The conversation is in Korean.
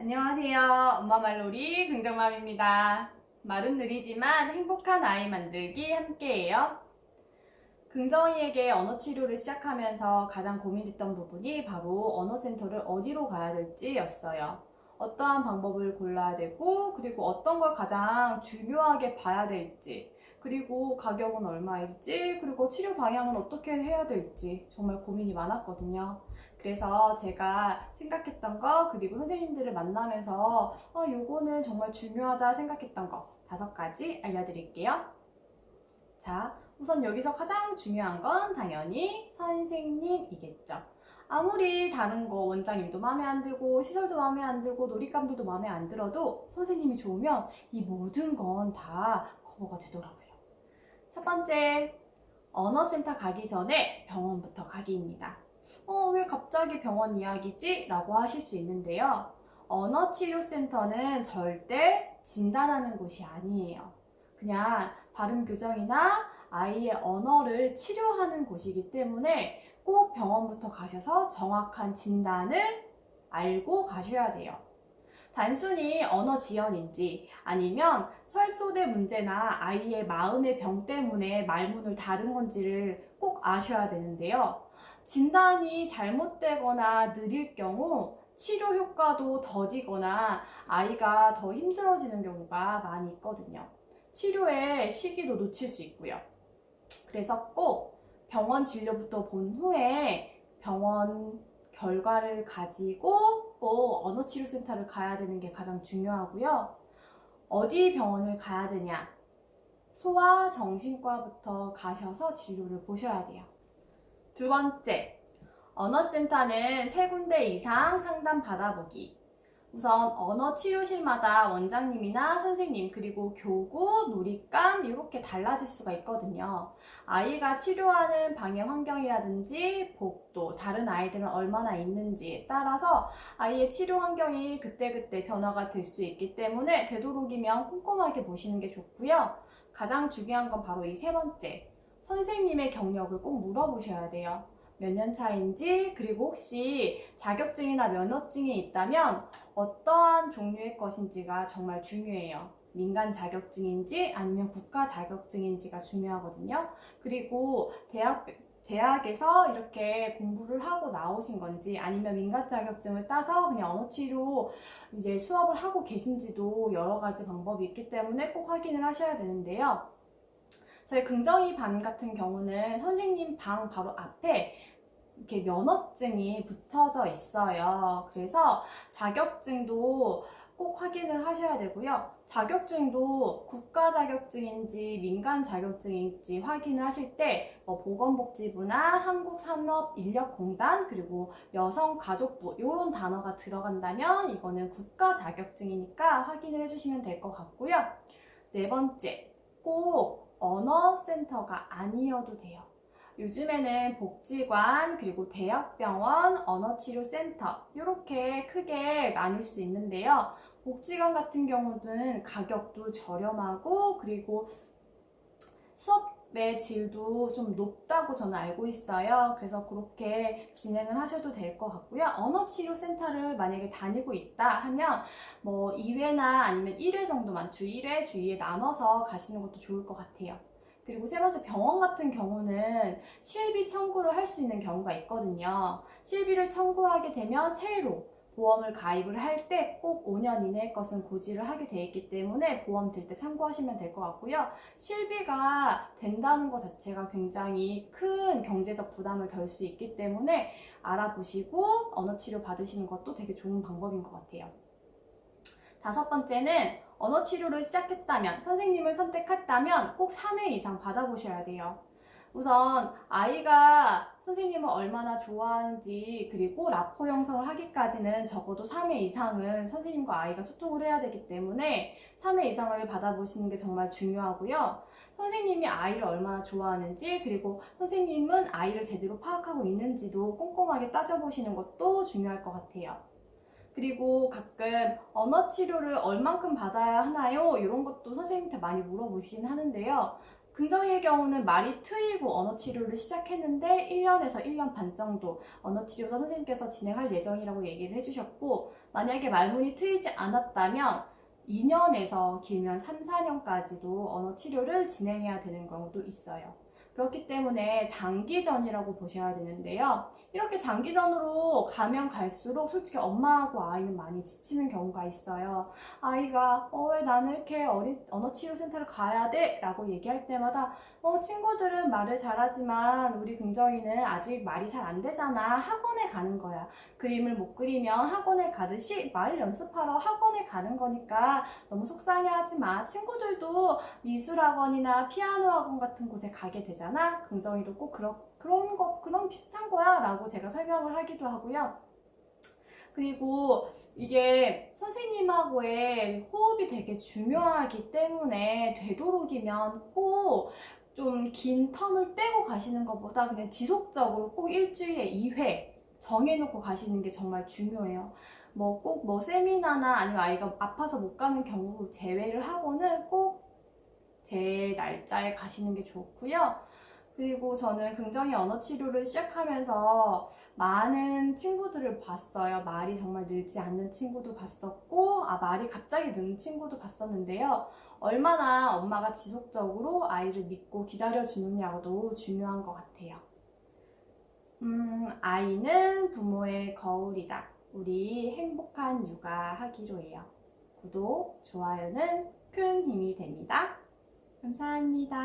안녕하세요. 엄마 말놀이 긍정맘입니다. 말은 느리지만 행복한 아이 만들기 함께해요. 긍정이에게 언어 치료를 시작하면서 가장 고민했던 부분이 바로 언어센터를 어디로 가야 될지였어요. 어떠한 방법을 골라야 되고, 그리고 어떤 걸 가장 중요하게 봐야 될지, 그리고 가격은 얼마일지, 그리고 치료 방향은 어떻게 해야 될지 정말 고민이 많았거든요. 그래서 제가 생각했던 거, 그리고 선생님들을 만나면서 요거는 정말 중요하다 생각했던 거 5가지 알려드릴게요. 자, 우선 여기서 가장 중요한 건 당연히 선생님이겠죠. 아무리 다른 거 원장님도 마음에 안 들고 시설도 마음에 안 들고 놀잇감들도 마음에 안 들어도 선생님이 좋으면 이 모든 건 다 커버가 되더라고요. 첫 번째, 언어센터 가기 전에 병원부터 가기입니다. 왜 갑자기 병원 이야기지? 라고 하실 수 있는데요. 언어치료센터는 절대 진단하는 곳이 아니에요. 그냥 발음 교정이나 아이의 언어를 치료하는 곳이기 때문에 꼭 병원부터 가셔서 정확한 진단을 알고 가셔야 돼요. 단순히 언어 지연인지 아니면 설소대 문제나 아이의 마음의 병 때문에 말문을 닫은 건지를 꼭 아셔야 되는데요. 진단이 잘못되거나 느릴 경우 치료 효과도 더디거나 아이가 더 힘들어지는 경우가 많이 있거든요. 치료의 시기도 놓칠 수 있고요. 그래서 꼭 병원 진료부터 본 후에 병원 결과를 가지고 꼭 언어치료센터를 가야 되는 게 가장 중요하고요. 어디 병원을 가야 되냐? 소아정신과부터 가셔서 진료를 보셔야 돼요. 두 번째, 언어센터는 3군데 이상 상담 받아보기. 우선 언어치료실마다 원장님이나 선생님 그리고 교구, 놀잇감 이렇게 달라질 수가 있거든요. 아이가 치료하는 방해 환경이라든지 복도, 다른 아이들은 얼마나 있는지에 따라서 아이의 치료 환경이 그때그때 변화가 될 수 있기 때문에 되도록이면 꼼꼼하게 보시는 게 좋고요. 가장 중요한 건 바로 이 3번째, 선생님의 경력을 꼭 물어보셔야 돼요. 몇 년 차인지, 그리고 혹시 자격증이나 면허증이 있다면 어떠한 종류의 것인지가 정말 중요해요. 민간 자격증인지 아니면 국가 자격증인지가 중요하거든요. 그리고 대학에서 이렇게 공부를 하고 나오신 건지 아니면 민간 자격증을 따서 그냥 언어치료 이제 수업을 하고 계신지도 여러 가지 방법이 있기 때문에 꼭 확인을 하셔야 되는데요. 저희 긍정이 반 같은 경우는 선생님 방 바로 앞에 이렇게 면허증이 붙어져 있어요. 그래서 자격증도 꼭 확인을 하셔야 되고요. 자격증도 국가 자격증인지 민간 자격증인지 확인을 하실 때 보건복지부나 한국산업인력공단 그리고 여성가족부 이런 단어가 들어간다면 이거는 국가 자격증이니까 확인을 해주시면 될 것 같고요. 4번째, 꼭 언어센터가 아니어도 돼요. 요즘에는 복지관 그리고 대학병원, 언어치료센터 이렇게 크게 나눌 수 있는데요. 복지관 같은 경우는 가격도 저렴하고 그리고 수업의 질도 좀 높다고 저는 알고 있어요. 그래서 그렇게 진행을 하셔도 될 것 같고요. 언어치료센터를 만약에 다니고 있다 하면 2회나 아니면 1회 정도만 주 1회, 주 2회 나눠서 가시는 것도 좋을 것 같아요. 그리고 3번째, 병원 같은 경우는 실비 청구를 할 수 있는 경우가 있거든요. 실비를 청구하게 되면 새로 보험을 가입을 할 때 꼭 5년 이내의 것은 고지를 하게 돼 있기 때문에 보험 들 때 참고하시면 될 것 같고요. 실비가 된다는 것 자체가 굉장히 큰 경제적 부담을 덜 수 있기 때문에 알아보시고 언어치료 받으시는 것도 되게 좋은 방법인 것 같아요. 5번째는 언어치료를 시작했다면, 선생님을 선택했다면 꼭 3회 이상 받아보셔야 돼요. 우선 아이가 선생님을 얼마나 좋아하는지 그리고 라포 형성을 하기까지는 적어도 3회 이상은 선생님과 아이가 소통을 해야 되기 때문에 3회 이상을 받아보시는 게 정말 중요하고요. 선생님이 아이를 얼마나 좋아하는지 그리고 선생님은 아이를 제대로 파악하고 있는지도 꼼꼼하게 따져보시는 것도 중요할 것 같아요. 그리고 가끔 언어 치료를 얼만큼 받아야 하나요? 이런 것도 선생님한테 많이 물어보시긴 하는데요. 긍정이의 경우는 말이 트이고 언어치료를 시작했는데 1년에서 1년 반 정도 언어치료사 선생님께서 진행할 예정이라고 얘기를 해주셨고, 만약에 말문이 트이지 않았다면 2년에서 길면 3, 4년까지도 언어치료를 진행해야 되는 경우도 있어요. 그렇기 때문에 장기전이라고 보셔야 되는데요. 이렇게 장기전으로 가면 갈수록 솔직히 엄마하고 아이는 많이 지치는 경우가 있어요. 아이가 왜 나는 이렇게 언어치료센터를 가야 돼? 라고 얘기할 때마다 친구들은 말을 잘하지만 우리 긍정이는 아직 말이 잘 안 되잖아. 학원에 가는 거야. 그림을 못 그리면 학원에 가듯이 말 연습하러 학원에 가는 거니까 너무 속상해하지 마. 친구들도 미술학원이나 피아노 학원 같은 곳에 가게 되잖아. 긍정이도 꼭 그런 비슷한 거야 라고 제가 설명을 하기도 하고요. 그리고 이게 선생님하고의 호흡이 되게 중요하기 때문에 되도록이면 꼭 좀 긴 텀을 떼고 가시는 것보다 그냥 지속적으로 꼭 일주일에 2회 정해놓고 가시는 게 정말 중요해요. 꼭 세미나나 아니면 아이가 아파서 못 가는 경우 제외를 하고는 꼭 제 날짜에 가시는 게 좋고요. 그리고 저는 긍정의 언어 치료를 시작하면서 많은 친구들을 봤어요. 말이 정말 늘지 않는 친구도 봤었고, 말이 갑자기 느는 친구도 봤었는데요. 얼마나 엄마가 지속적으로 아이를 믿고 기다려주느냐도 중요한 것 같아요. 아이는 부모의 거울이다. 우리 행복한 육아 하기로 해요. 구독, 좋아요는 큰 힘이 됩니다. 감사합니다.